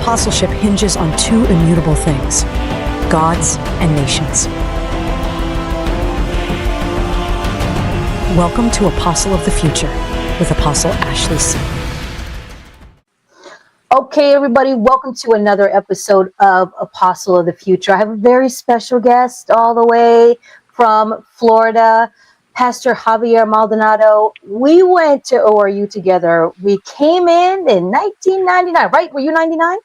apostleship hinges on two immutable things: gods and nations. Welcome to Apostle of the Future with Apostle Ashley C. Okay, everybody, welcome to another episode of Apostle of the Future. I have a very special guest all the way from Florida, Pastor Javier Maldonado. We went to ORU together. We came in 1999, right? Were you 99?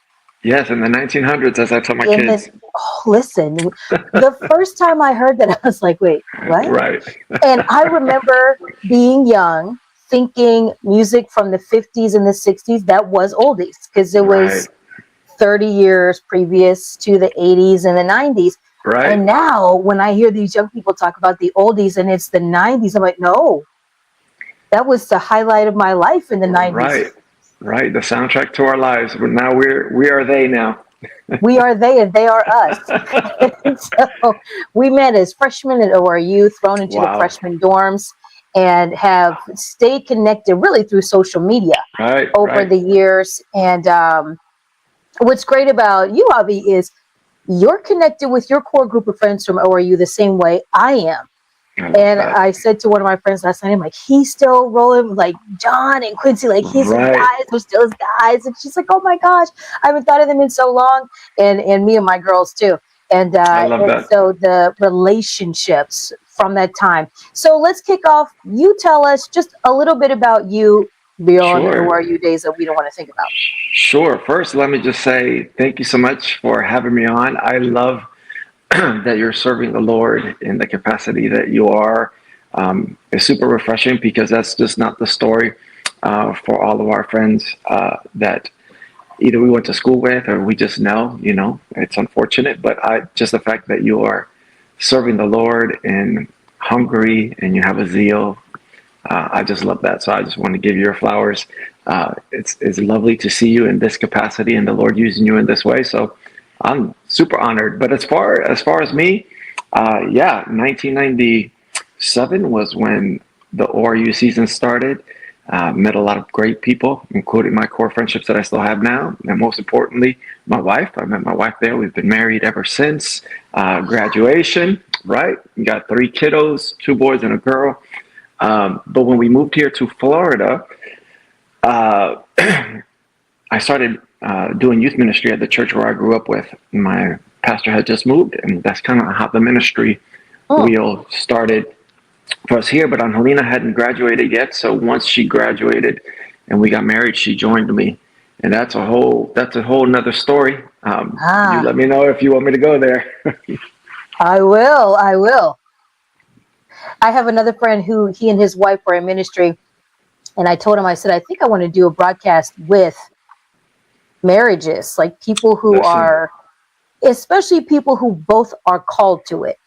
Yes, in the 1900s, as I tell my kids. Listen, the first time I heard that, I was like, wait, what? Right. And I remember being young, thinking music from the 50s and the 60s, that was oldies, because it was 30 years previous to the 80s and the 90s. Right. And now when I hear these young people talk about the oldies and it's the 90s, I'm like, no, that was the highlight of my life in the 90s. Right. The soundtrack to our lives. But now we are they now. We are they and they are us. So we met as freshmen at ORU, thrown into the freshman dorms, and have stayed connected really through social media over the years. And what's great about you, Javi, is you're connected with your core group of friends from ORU the same way I am. I said to one of my friends last night, I'm like, he's still rolling, like John and Quincy, like he's his guys, we're still his guys. And she's like, oh my gosh, I haven't thought of them in so long. And me and my girls too. And, so the relationships from that time. So let's kick off. You tell us just a little bit about you beyond the ORU days that we don't want to think about. Sure. First, let me just say thank you so much for having me on. I love that you're serving the Lord in the capacity that you are. It's super refreshing because that's just not the story for all of our friends that either we went to school with or we just know, it's unfortunate, but just the fact that you are serving the Lord and hungry and you have a zeal, I just love that. So I just want to give you your flowers. It's lovely to see you in this capacity and the Lord using you in this way. So I'm super honored. But as far as me, 1997 was when the ORU season started. Met a lot of great people, including my core friendships that I still have now. And most importantly, my wife. I met my wife there. We've been married ever since graduation, right? We got 3 kiddos, 2 boys and a girl. But when we moved here to Florida, I started doing youth ministry at the church where I grew up with. My pastor had just moved, and that's kind of how the ministry wheel started for us here. But Angelina hadn't graduated yet, so once she graduated and we got married, she joined me, and that's a whole nother story. You let me know if you want me to go there. I will. I have another friend who he and his wife were in ministry, and I told him, I said, I think I want to do a broadcast with marriages, like people who are, especially people who both are called to it.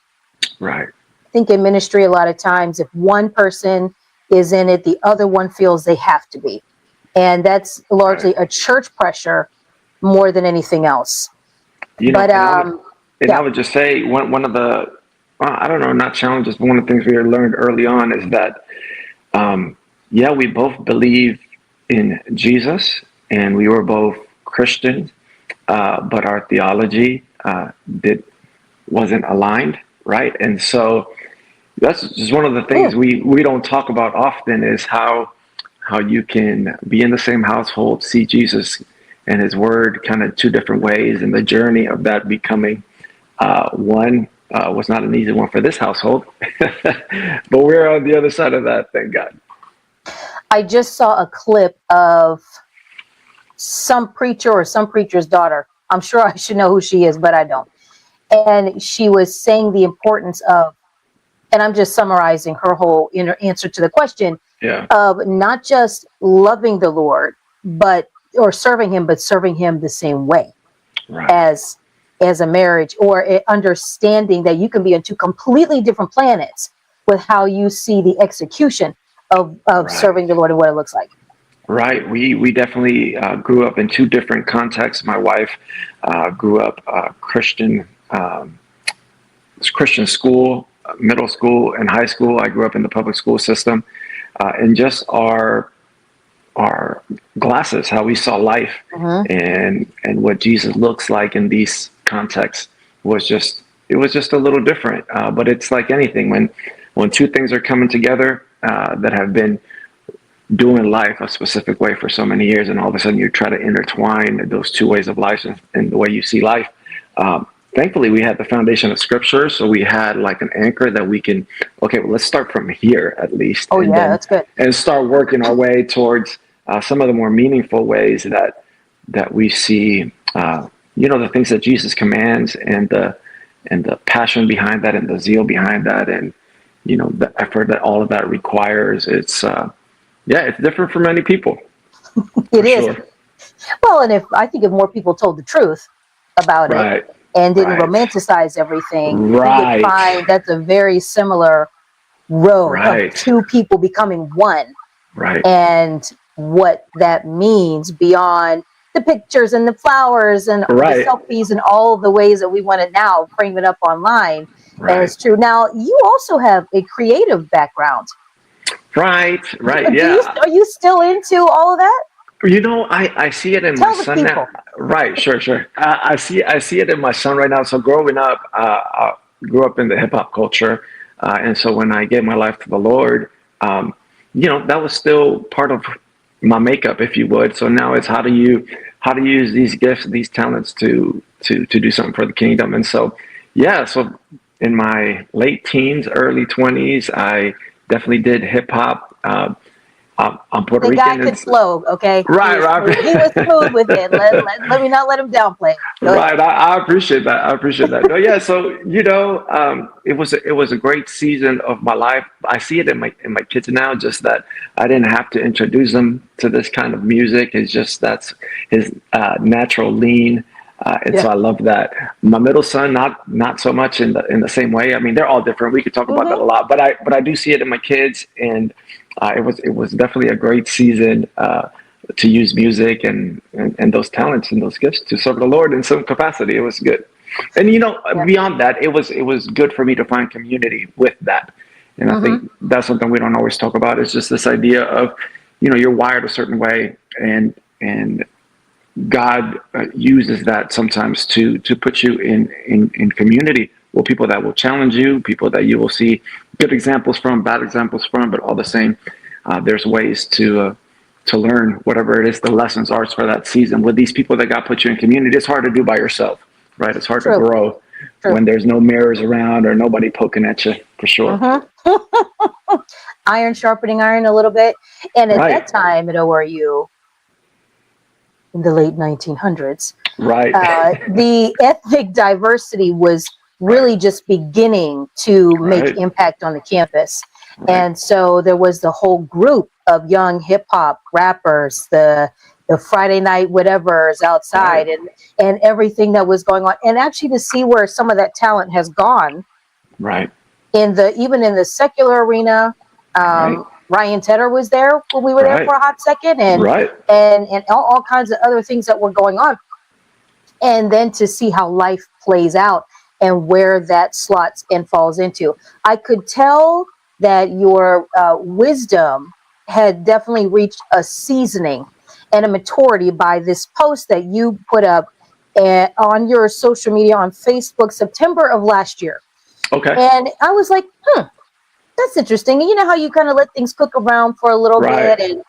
Right. I think in ministry, a lot of times, if one person is in it, the other one feels they have to be. And that's largely a church pressure more than anything else. I would just say one of the, I don't know, not challenges, but one of the things we learned early on is that, we both believe in Jesus and we were both Christians, but our theology wasn't aligned, right? And so that's just one of the things we don't talk about often is how you can be in the same household, see Jesus and his word kind of 2 different ways, and the journey of that becoming one was not an easy one for this household, but we're on the other side of that, thank God. I just saw a clip of some preacher or some preacher's daughter. I'm sure I should know who she is, but I don't. And she was saying the importance of, and I'm just summarizing her whole answer to the question, of not just loving the Lord, or serving him, but serving him the same way as a marriage, or understanding that you can be on 2 completely different planets with how you see the execution of serving the Lord and what it looks like. Right. We definitely grew up in 2 different contexts. My wife grew up Christian school, middle school, and high school. I grew up in the public school system, and just our our glasses, how we saw life, and what Jesus looks like in these contexts was just a little different. But it's like anything, when two things are coming together that have been doing life a specific way for so many years, and all of a sudden you try to intertwine those two ways of life and the way you see life. Thankfully, we had the foundation of Scripture, so we had like an anchor that we can. Okay, well, let's start from here at least. Oh, yeah, that's good. And start working our way towards some of the more meaningful ways that we see. The things that Jesus commands, and the passion behind that, and the zeal behind that, and the effort that all of that requires. It's different for many people. It is. Sure. Well, and I think if more people told the truth about it and didn't romanticize everything, you would find that's a very similar road of two people becoming one. Right. And what that means beyond the pictures and the flowers and the selfies and all the ways that we want to now frame it up online. And it's true. Now, you also have a creative background. Right. Yeah. Are you still into all of that? I see it in my son now. Right. Sure. I see it in my son right now. So growing up, I grew up in the hip hop culture. And so when I gave my life to the Lord, that was still part of my makeup, if you would. So now it's how to use these gifts, these talents to do something for the kingdom. And so, so in my late teens, early 20s, I definitely did hip hop. I'm Puerto Rican. The guy could flow, okay? Right. He was smooth with it. Let me not let him downplay. Right. I appreciate that. No, yeah. So it was a great season of my life. I see it in my kids now. Just that I didn't have to introduce them to this kind of music. It's just that's his natural lean. So I love that. My middle son, not so much in the same way. I mean, they're all different. We could talk about that a lot, but I do see it in my kids, and it was definitely a great season to use music and those talents and those gifts to serve the Lord in some capacity. It was good, and beyond that, it was good for me to find community with that, and I think that's something we don't always talk about. It's just this idea of you're wired a certain way, and God uses that sometimes to put you in community with people that will challenge you, people that you will see good examples from, bad examples from, but all the same, there's ways to learn whatever it is the lessons are for that season. With these people that God put you in community, it's hard to do by yourself, right? It's hard to grow when there's no mirrors around or nobody poking at you, for sure. Iron sharpening iron a little bit. And at that time at ORU, in the late 1900s, the ethnic diversity was really just beginning to make impact on the campus. And so there was the whole group of young hip hop rappers, the Friday night whatevers outside, and everything that was going on. And actually to see where some of that talent has gone, even in the secular arena. Ryan Tedder was there when we were there for a hot second, and all kinds of other things that were going on. And then to see how life plays out and where that slots and falls into. I could tell that your wisdom had definitely reached a seasoning and a maturity by this post that you put up on your social media on Facebook, September of last year. Okay. And I was like, that's interesting. And you know how you kind of let things cook around for a little bit.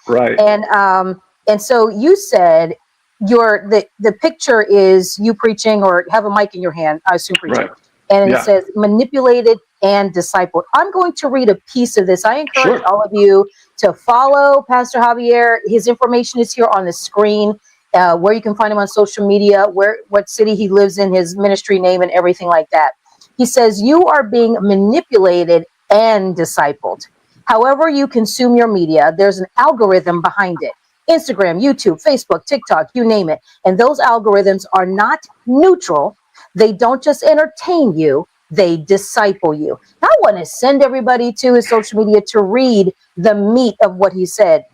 And so you said the picture is you preaching or have a mic in your hand, I assume preaching. And it says manipulated and discipled. I'm going to read a piece of this. I encourage all of you to follow Pastor Javier. His information is here on the screen, where you can find him on social media, what city he lives in, his ministry name, and everything like that. He says, you are being manipulated and discipled. However you consume your media, there's an algorithm behind it. Instagram, YouTube, Facebook, TikTok, you name it. And those algorithms are not neutral. They don't just entertain you, they disciple you. I want to send everybody to his social media to read the meat of what he said.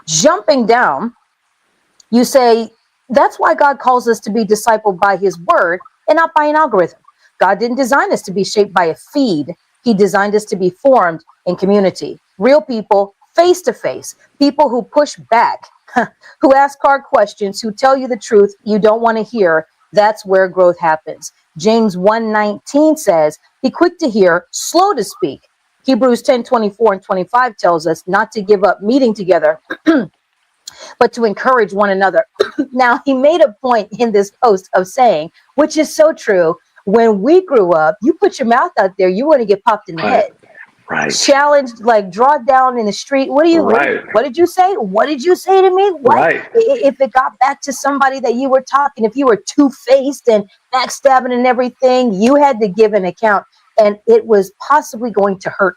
Jumping down, you say, that's why God calls us to be discipled by his word and not by an algorithm. God didn't design us to be shaped by a feed. He designed us to be formed in community. Real people, face to face, people who push back, who ask hard questions, who tell you the truth you don't want to hear. That's where growth happens. James 1:19 says, be quick to hear, slow to speak. Hebrews 10:24 and 25 tells us not to give up meeting together, but to encourage one another. Now, he made a point in this post of saying, which is so true, when we grew up, you put your mouth out there, you want to get popped in the head. Right. Challenged, like draw down in the street. What did you say? What did you say to me? What? Right. If it got back to somebody that you were talking, if you were two-faced and backstabbing and everything, you had to give an account, and it was possibly going to hurt.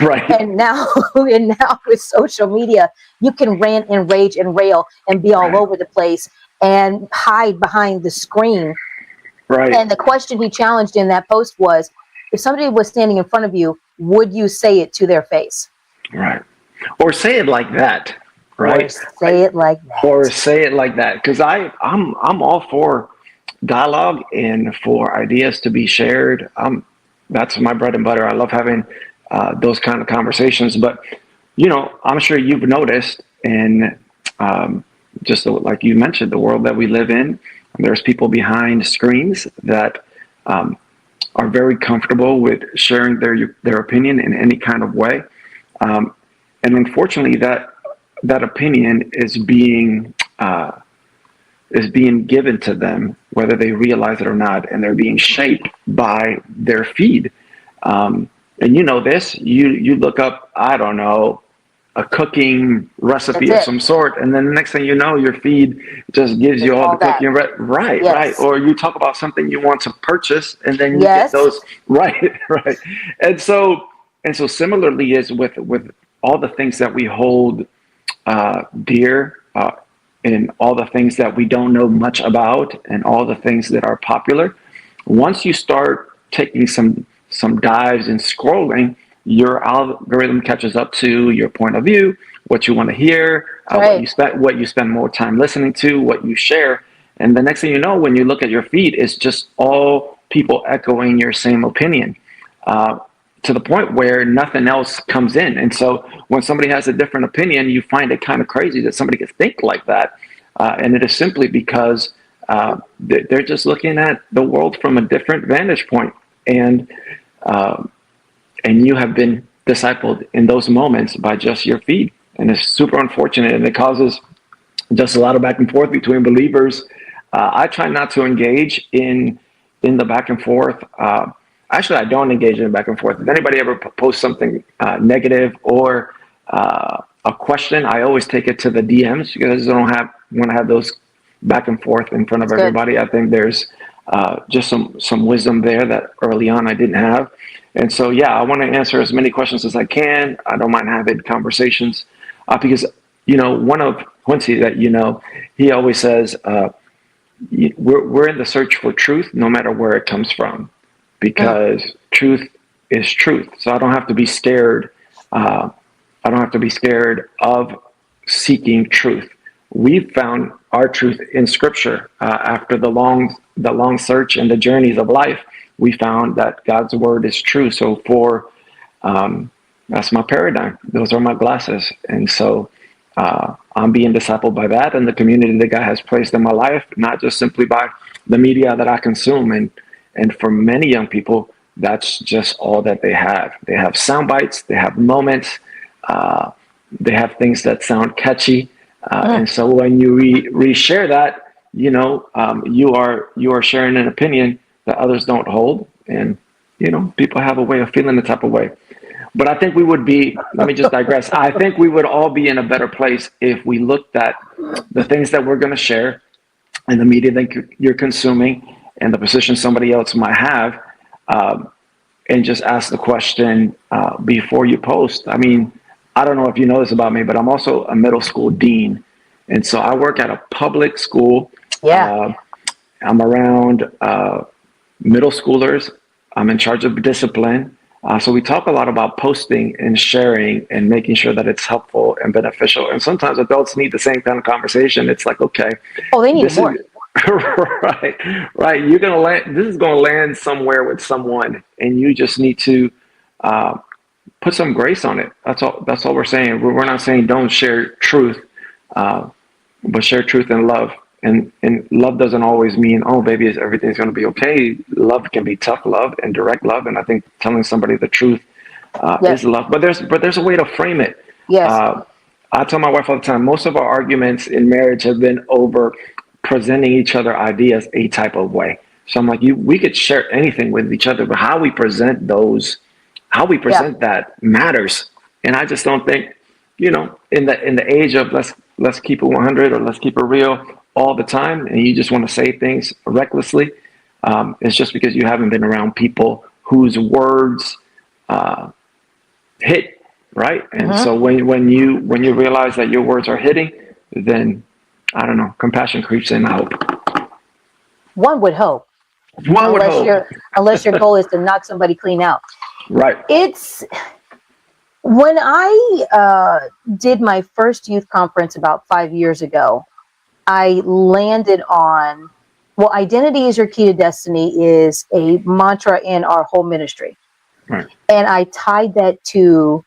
Right. And now with social media, you can rant and rage and rail and be all over the place and hide behind the screen. Right. And the question he challenged in that post was, if somebody was standing in front of you, would you say it to their face? Right. Or say it like that. Right. Or say it like that. Or say it like that. Because I'm all for dialogue and for ideas to be shared. That's my bread and butter. I love having those kind of conversations. But, I'm sure you've noticed, and just like you mentioned, the world that we live in, there's people behind screens that are very comfortable with sharing their opinion in any kind of way. And unfortunately, that opinion is being given to them, whether they realize it or not, and they're being shaped by their feed. And you know this, you look up, I don't know, a cooking recipe of some sort, and then the next thing you know, your feed just gives you all the cooking right. Or you talk about something you want to purchase, and then you get those right. And so similarly is with all the things that we hold dear, and all the things that we don't know much about, and all the things that are popular. Once you start taking some dives and scrolling, your algorithm catches up to your point of view, what you want to hear, what you spend more time listening to, what you share. And the next thing you know, when you look at your feed, it's just all people echoing your same opinion, to the point where nothing else comes in. And so when somebody has a different opinion, you find it kind of crazy that somebody could think like that. And it is simply because they're just looking at the world from a different vantage point. And you have been discipled in those moments by just your feed. And it's super unfortunate, and it causes just a lot of back and forth between believers. I try not to engage in the back and forth. Actually, I don't engage in back and forth. If anybody ever posts something negative or a question, I always take it to the DMs, because I don't want to have those back and forth in front of everybody. I think there's just some wisdom there that early on I didn't have. And so, I want to answer as many questions as I can. I don't mind having conversations because, one of Quincy that, he always says, we're in the search for truth, no matter where it comes from, because truth is truth. So I don't have to be scared. I don't have to be scared of seeking truth. We've found our truth in Scripture. After the long search and the journeys of life, we found that God's word is true. So that's my paradigm. Those are my glasses. And so I'm being discipled by that and the community that God has placed in my life, not just simply by the media that I consume. And for many young people, that's just all that they have. They have sound bites, they have moments, they have things that sound catchy. And so when you reshare that, you are sharing an opinion that others don't hold. And, people have a way of feeling the type of way. But I think we would be, let me just digress. I think we would all be in a better place if we looked at the things that we're going to share and the media that you're consuming and the position somebody else might have, and just ask the question before you post. I mean, I don't know if you know this about me, but I'm also a middle school dean. And so I work at a public school. I'm around middle schoolers. I'm in charge of discipline. So we talk a lot about posting and sharing and making sure that it's helpful and beneficial. And sometimes adults need the same kind of conversation. It's like, okay. Oh, they need more. Right. You're going to land, this is going to land somewhere with someone, and you just need to put some grace on it. That's all we're saying. We're not saying don't share truth, but share truth and love. And love doesn't always mean, oh, baby, everything's going to be okay. Love can be tough love and direct love. And I think telling somebody the truth Yes. is love. But there's a way to frame it. Yes. I tell my wife all the time, most of our arguments in marriage have been over presenting each other ideas a type of way. So I'm like, we could share anything with each other, but how we present that matters. And I just don't think, in the age of let's keep it 100 or let's keep it real all the time, and you just want to say things recklessly, it's just because you haven't been around people whose words hit, right? And so when you realize that your words are hitting, then I don't know, compassion creeps in, I hope. One would hope. Unless your goal is to knock somebody clean out. Right. It's when I did my first youth conference about 5 years ago, I landed on, identity is your key to destiny is a mantra in our whole ministry. Right. And I tied that to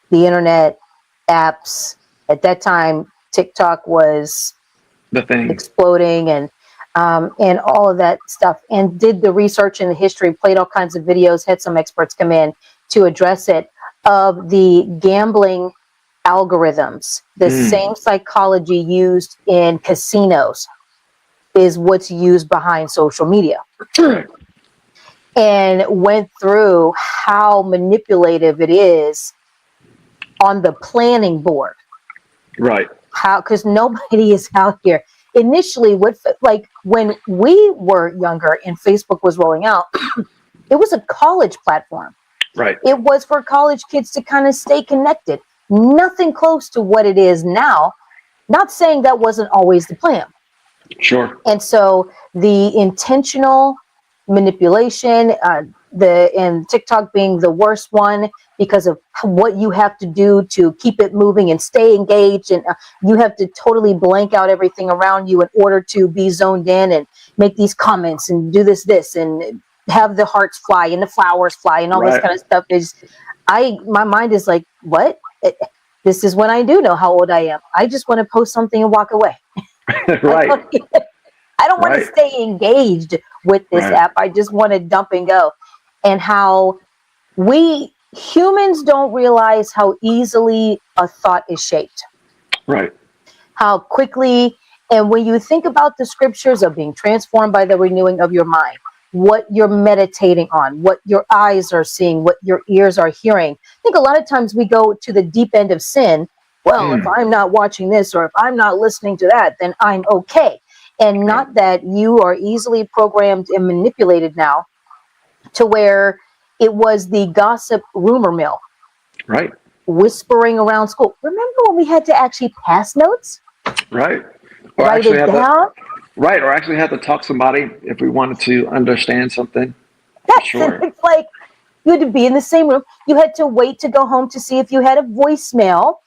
the internet, apps. At that time, TikTok was The thing. exploding and all of that stuff, and did the research and the history, played all kinds of videos, had some experts come in to address it, of the gambling algorithms. The same psychology used in casinos is what's used behind social media. Right. And went through how manipulative it is on the planning board. Right. How, because nobody is out here. Initially, when we were younger and Facebook was rolling out, it was a college platform. Right. It was for college kids to kind of stay connected. Nothing close to what it is now. Not saying that wasn't always the plan. Sure. And so the intentional manipulation, and TikTok being the worst one because of what you have to do to keep it moving and stay engaged, and you have to totally blank out everything around you in order to be zoned in and make these comments and do this and have the hearts fly and the flowers fly and all this kind of stuff. My mind is like, what? This is when I do know how old I am. I just want to post something and walk away. Right. I don't want to stay engaged with this app. I just want to dump and go. And how we humans don't realize how easily a thought is shaped. Right. How quickly, and when you think about the scriptures of being transformed by the renewing of your mind, what you're meditating on, what your eyes are seeing, what your ears are hearing. I think a lot of times we go to the deep end of sin. Well, if I'm not watching this or if I'm not listening to that, then I'm okay. And not that you are easily programmed and manipulated now to where it was the gossip rumor mill. Right. Whispering around school. Remember when we had to actually pass notes? Right. Write it down? Right. Or actually had to talk to somebody if we wanted to understand something. Sure. It's like you had to be in the same room. You had to wait to go home to see if you had a voicemail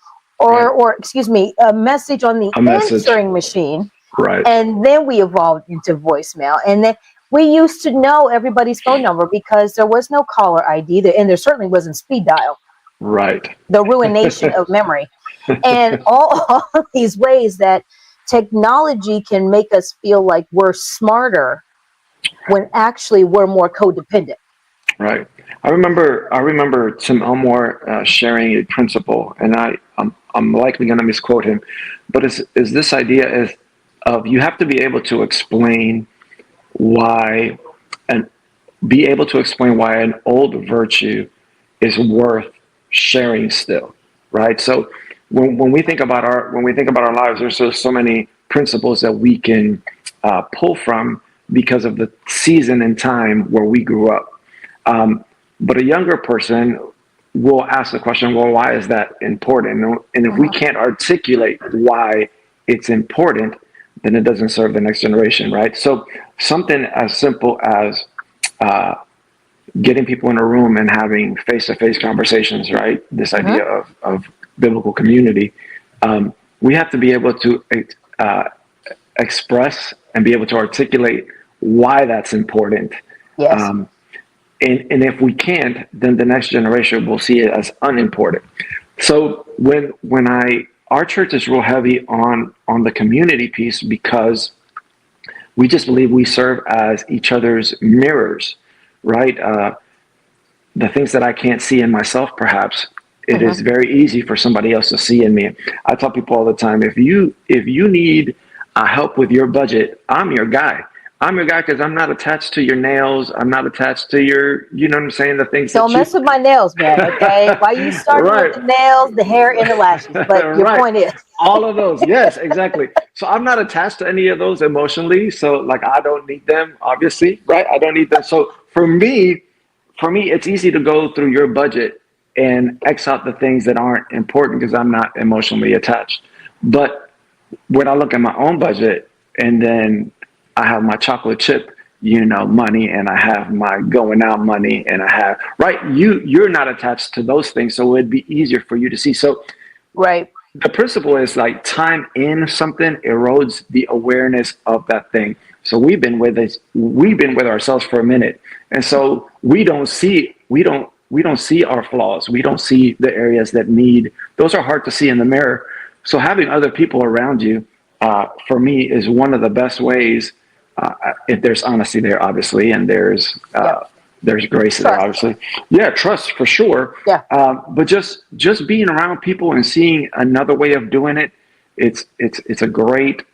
or excuse me, a message on the answering machine. Right. And then we evolved into voicemail. And then we used to know everybody's phone number because there was no caller ID, and there certainly wasn't speed dial. Right. The ruination of memory. And all of these ways that technology can make us feel like we're smarter when actually we're more codependent. Right. I remember Tim Elmore sharing a principle, and I'm likely going to misquote him, but is this idea of you have to be able to explain why an old virtue is worth sharing still, right? So when we think about our lives, there's so many principles that we can pull from because of the season and time where we grew up. But a younger person will ask the question, well, why is that important? And if we can't articulate why it's important, then it doesn't serve the next generation, right? So something as simple as getting people in a room and having face-to-face conversations, right? This idea of biblical community. We have to be able to express and be able to articulate why that's important. Yes. And if we can't, then the next generation will see it as unimportant. So our church is real heavy on the community piece because we just believe we serve as each other's mirrors, right? The things that I can't see in myself, perhaps, it is very easy for somebody else to see in me. I tell people all the time, if you need help with your budget, I'm your guy. I'm your guy because I'm not attached to your nails. I'm not attached to your, you know what I'm saying? The things Don't mess with my nails, man, okay? Why you starting with the nails, the hair, and the lashes? But your point is. All of those. Yes, exactly. So I'm not attached to any of those emotionally. So like, I don't need them, obviously, right? I don't need them. So for me, it's easy to go through your budget and X out the things that aren't important because I'm not emotionally attached. But when I look at my own budget and then I have my chocolate chip, money, and I have my going out money, and I have, right? You're not attached to those things. So it'd be easier for you to see. So right. The principle is like time in something erodes the awareness of that thing. So we've been with ourselves for a minute. And so we don't see our flaws. We don't see the areas that those are hard to see in the mirror. So having other people around you, for me, is one of the best ways, if there's honesty there, obviously, and there's grace there, obviously. Yeah, trust for sure. Yeah. But just being around people and seeing another way of doing it, it's a great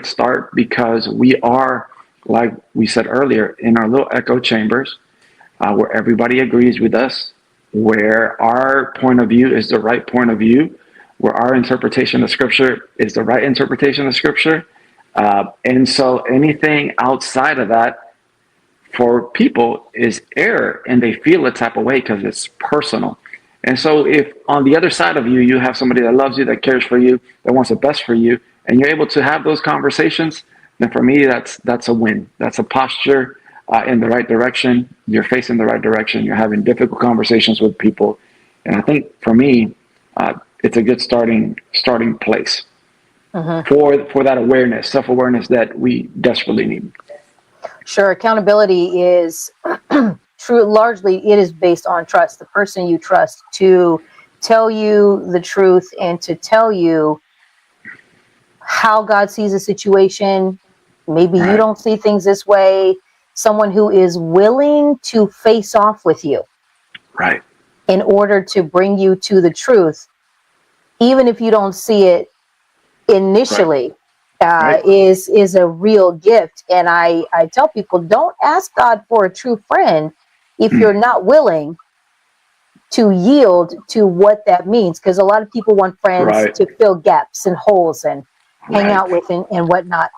start because we are, like we said earlier, in our little echo chambers, where everybody agrees with us, where our point of view is the right point of view, where our interpretation of Scripture is the right interpretation of Scripture. And so anything outside of that for people is error, and they feel a type of way because it's personal. And so if on the other side of you, you have somebody that loves you, that cares for you, that wants the best for you, and you're able to have those conversations, then for me, that's a win. That's a posture in the right direction. You're facing the right direction. You're having difficult conversations with people. And I think for me, it's a good starting place for that awareness, self-awareness that we desperately need. Sure. Accountability is true. Largely, it is based on trust. The person you trust to tell you the truth and to tell you how God sees a situation. Maybe you don't see things this way. Someone who is willing to face off with you. Right. In order to bring you to the truth, even if you don't see it initially. Is a real gift. And I tell people, don't ask God for a true friend if you're not willing to yield to what that means. Because a lot of people want friends to fill gaps and holes and hang out with and whatnot.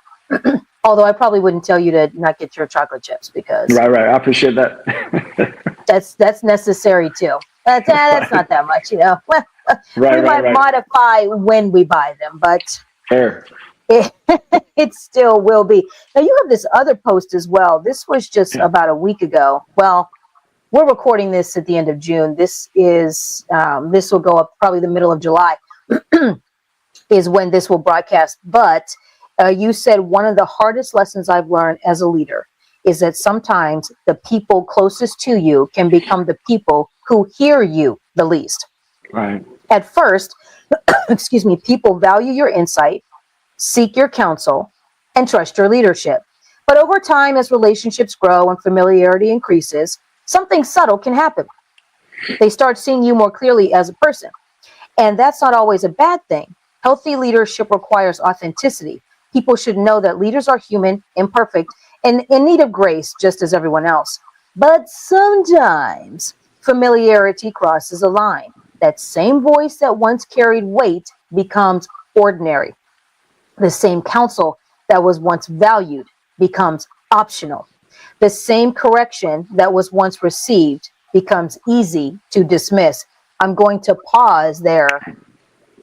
Although I probably wouldn't tell you to not get your chocolate chips because I appreciate that. that's necessary too. That's not that much, we might modify when we buy them, but fair. It still will be. Now you have this other post as well. This was just about a week ago. Well, we're recording this at the end of June. This will go up probably the middle of July is when this will broadcast. But you said one of the hardest lessons I've learned as a leader is that sometimes the people closest to you can become the people who hear you the least. Right. At first, people value your insight, seek your counsel, and trust your leadership. But over time, as relationships grow and familiarity increases, something subtle can happen. They start seeing you more clearly as a person. And that's not always a bad thing. Healthy leadership requires authenticity. People should know that leaders are human, imperfect, and in need of grace, just as everyone else. But sometimes familiarity crosses a line. That same voice that once carried weight becomes ordinary. The same counsel that was once valued becomes optional. The same correction that was once received becomes easy to dismiss. I'm going to pause there.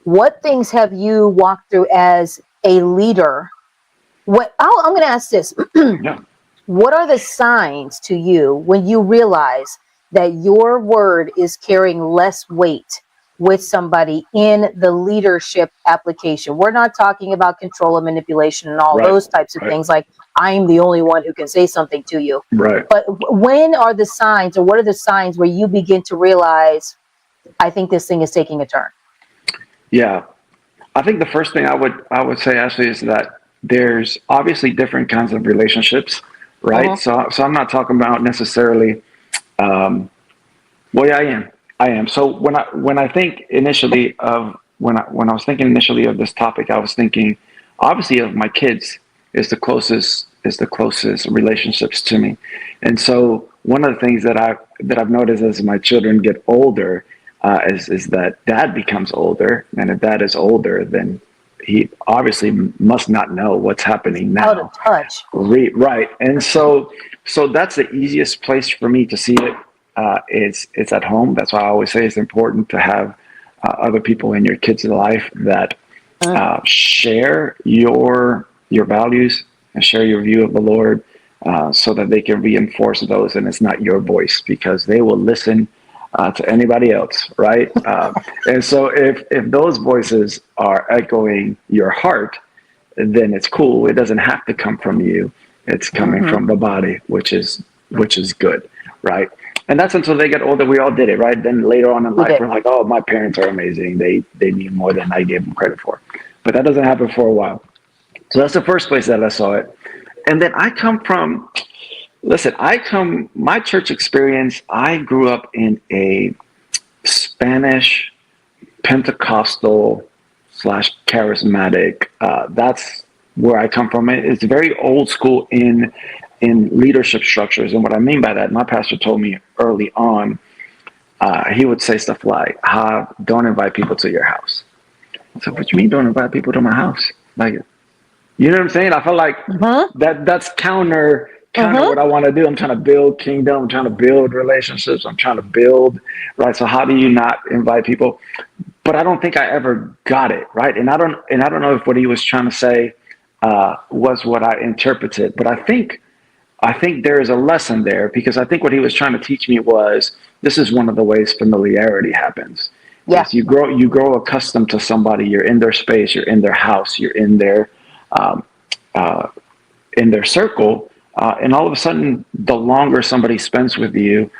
What things have you walked through as a leader? I'm going to ask this. What are the signs to you when you realize that your word is carrying less weight with somebody in the leadership application. We're not talking about control and manipulation and all those types of things, like I'm the only one who can say something to you. Right. But when are the signs, or what are the signs where you begin to realize, I think this thing is taking a turn? Yeah. I think the first thing I would say, Ashley, is that there's obviously different kinds of relationships, right? So I'm not talking about necessarily, well, yeah, I am. So when I think initially of, when I was thinking initially of this topic, I was thinking obviously of my kids is the closest relationships to me. And so one of the things that I've noticed as my children get older, is that dad becomes older, and if dad is older, then he obviously must not know what's happening now. Out of touch. Right. And so that's the easiest place for me to see it. It's at home. That's why I always say it's important to have other people in your kids' life that share your values and share your view of the Lord, so that they can reinforce those, and it's not your voice, because they will listen to anybody else, right? And so if those voices are echoing your heart, then it's cool. It doesn't have to come from you. It's coming from the body, which is good, right? And that's until they get older. We all did it, right? Then later on in life, we're like, oh, my parents are amazing. They knew more than I gave them credit for. But that doesn't happen for a while. So that's the first place that I saw it. And then my church experience, I grew up in a Spanish Pentecostal / charismatic. That's where I come from. It's very old school in leadership structures. And what I mean by that, my pastor told me early on, he would say stuff like, don't invite people to your house. I said, what do you mean don't invite people to my house? Like, you know what I'm saying? I felt like that's counter what I want to do. I'm trying to build kingdom. I'm trying to build relationships. I'm trying to build, right? So how do you not invite people? But I don't think I ever got it, right? And I don't know if what he was trying to say was what I interpreted. But I think there is a lesson there, because I think what he was trying to teach me was, this is one of the ways familiarity happens. Yes, you grow accustomed to somebody. You're in their space. You're in their house. You're in their circle. And all of a sudden, the longer somebody spends with you,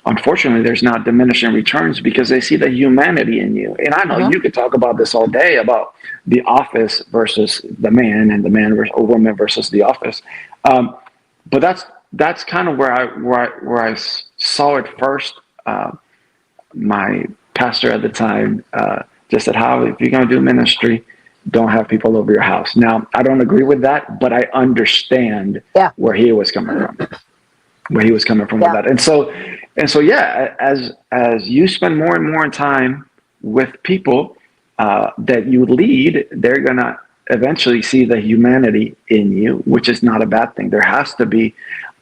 unfortunately, there's not diminishing returns, because they see the humanity in you. And I know you could talk about this all day, about the office versus the man, and the man versus or woman versus the office. But that's kind of where I saw it first. My pastor at the time just said, if you're going to do ministry, don't have people over your house. Now, I don't agree with that, but I understand where he was coming from. With that. And so, as you spend more and more time with people that you lead, they're going to eventually see the humanity in you, which is not a bad thing. There has to be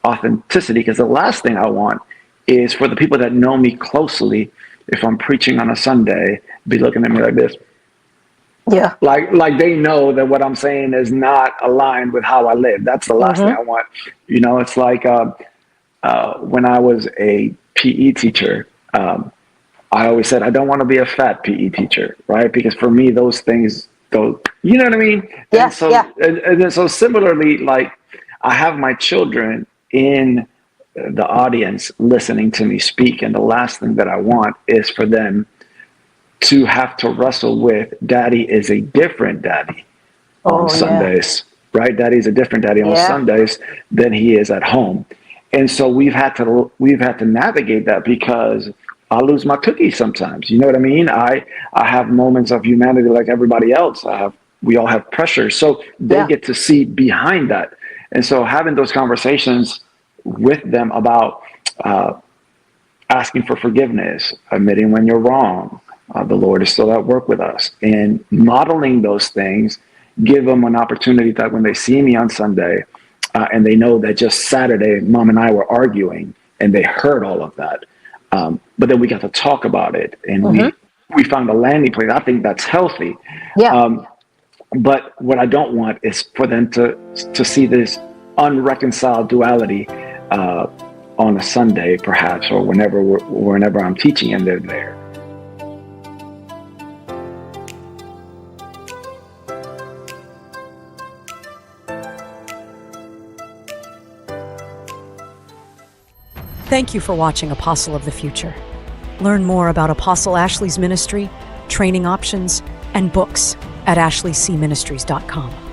authenticity, because the last thing I want is for the people that know me closely, if I'm preaching on a Sunday, be looking at me like this. Yeah. Like they know that what I'm saying is not aligned with how I live. That's the last thing I want. You know, it's like when I was a PE teacher, I always said, I don't want to be a fat PE teacher, right? Because for me, those things go, you know what I mean? Yes. And then so similarly, like, I have my children in the audience listening to me speak. And the last thing that I want is for them to have to wrestle with, daddy is a different daddy on Sundays, right? Daddy's a different daddy on Sundays than he is at home. And so we've had to navigate that, because I lose my cookie sometimes. You know what I mean? I have moments of humanity like everybody else. We all have pressure. So they get to see behind that. And so having those conversations with them about asking for forgiveness, admitting when you're wrong, the Lord is still at work with us, and modeling those things, give them an opportunity that when they see me on Sunday, and they know that just Saturday, Mom and I were arguing, and they heard all of that. But then we got to talk about it, and we found a landing place. I think that's healthy. Yeah. But what I don't want is for them to see this unreconciled duality on a Sunday, perhaps, or whenever I'm teaching and they're there. Thank you for watching Apostle of the Future. Learn more about Apostle Ashley's ministry, training options, and books at ashleysministries.com.